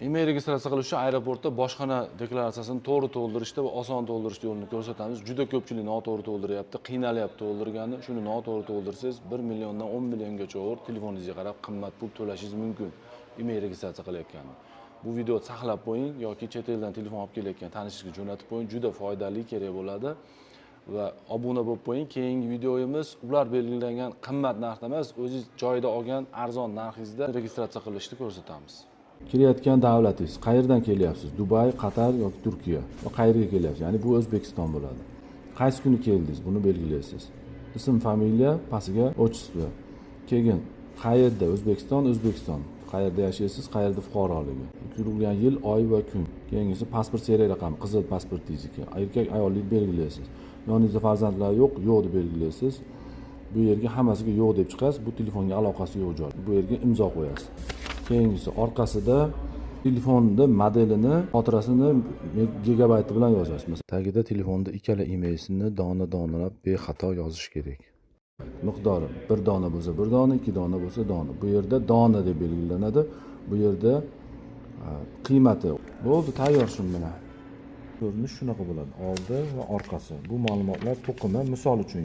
Email registratsiya qilish uchun aeroportda bojxona deklaratsiyasini to'g'ri to'ldirishda va oson to'ldirish yo'lini ko'rsatamiz. Juda ko'pchilik noto'g'ri to'ldiryapti, qiynalyapti to'ldirgani. Shuni noto'g'ri to'ldirsangiz 1 milliondan 10 milliongacha telefoningizga qarab qimmat pul to'lashingiz mumkin. Email registratsiya qilayotganda. Bu videoni saqlab qo'ying yoki chet eldan telefon olib kelayotgan tanishingizga jo'natib qo'ying. Juda foydali, kerak bo'ladi. Va obuna bo'lib qo'ying. Keyingi videoyimiz ular belgilangan qimmat narxda emas, o'zingiz joyida olgan arzon narxingizda registratsiya qilishni ko'rsatamiz. Kelayotgan davlatingiz, qayerdan kelyapsiz? Dubay, Qatar yoki Turkiya? Va qayerga kelyapsiz? Ya'ni bu O'zbekiston bo'ladi. Qaysi kuni keldingiz? Buni belgilaysiz. Ism, familiya, pastiga otchество. Keyin qayerda? O'zbekiston. Qayerda yashaysiz? Qayerda fuqaroligi? Yurilgan yil, oy va kun. Keyingisi pasport seriya raqami, qizil pasportingizniki. Erkak, ayollik belgilaysiz. Yoningizda farzandlar yo'q deb belgilaysiz. Bu yerga hammasiga yo'q deb chiqasiz. Bu telefonga aloqasi yo'q joy. Bu yerga imzo qo'yasiz. Keyingisi orqasida telefonni modelini, xotirasini gigabayt bilan yozasiz. Masalan, tagida telefonda ikkala emailni dona-donalab bexato yozish kerak. Miqdori 1 dona bo'lsa 1 dona, 2 dona bo'lsa dona. Bu yerda dona deb belgilanadi. Bu yerda qiymati bo'ldi, tayyor shu bilan. Ko'rinish shunaqa bo'ladi. Oldi va orqasi. Bu ma'lumotlar to'qimi, misol uchun